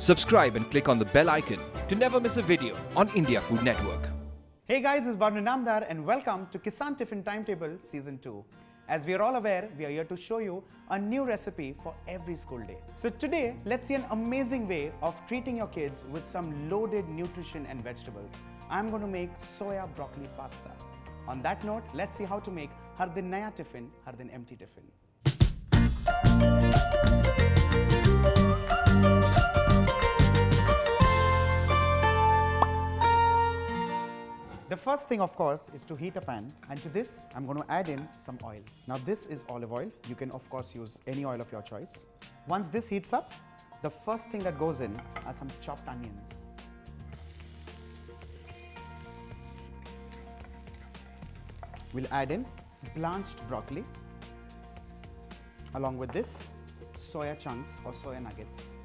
Subscribe and click on the bell icon to never miss a video on India Food Network. Hey guys, it's Bhavna Namdar and welcome to Kissan Tiffin Timetable Season 2. As we are all aware, we are here to show you a new recipe for every school day. So today, let's see an amazing way of treating your kids with some loaded nutrition and vegetables. I'm going to make soya broccoli pasta. On that note, let's see how to make Har Din Naya Tiffin, Har Din Empty Tiffin. The first thing, of course, is to heat a pan, and to this I'm going to add in some oil. Now this is olive oil. You can of course use any oil of your choice. Once this heats up, the first thing that goes in are some chopped onions. We'll add in blanched broccoli. Along with this, soya chunks or soya nuggets.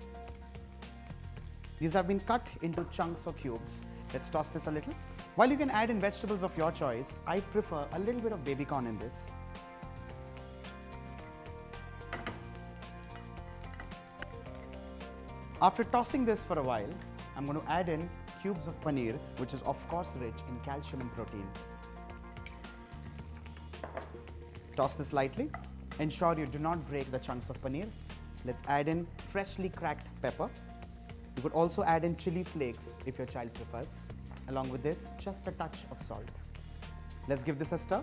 These have been cut into chunks or cubes. Let's toss this a little. While you can add in vegetables of your choice, I prefer a little bit of baby corn in this. After tossing this for a while, I'm going to add in cubes of paneer, which is of course rich in calcium and protein. Toss this lightly. Ensure you do not break the chunks of paneer. Let's add in freshly cracked pepper. You could also add in chili flakes if your child prefers. Along with this, just a touch of salt. Let's give this a stir.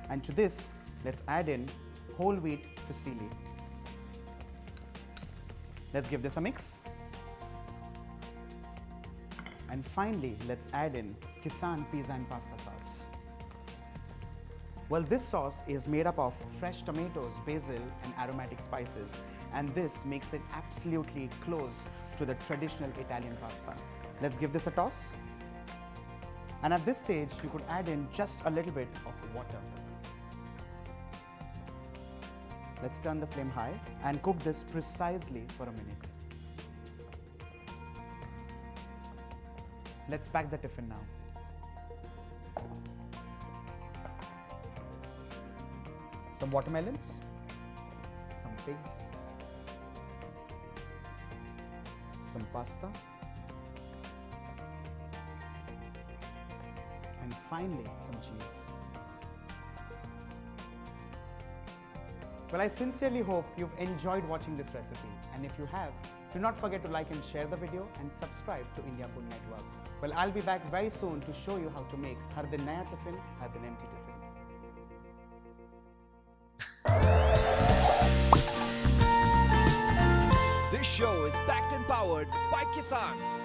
And to this, let's add in whole wheat fusilli. Let's give this a mix. And finally, let's add in Kissan Pizza Pasta Sauce. Well, this sauce is made up of fresh tomatoes, basil, and aromatic spices, and this makes it absolutely close to the traditional Italian pasta. Let's give this a toss. And at this stage, you could add in just a little bit of water. Let's turn the flame high and cook this precisely for a minute. Let's pack the tiffin now. Some watermelons, some figs, some pasta, and finally some cheese. Well, I sincerely hope you've enjoyed watching this recipe, and if you have, do not forget to like and share the video and subscribe to India Food Network. Well, I'll be back very soon to show you how to make Har Din Naya Tiffin, Har Din Empty Tiffin. This show is backed and powered by Kissan.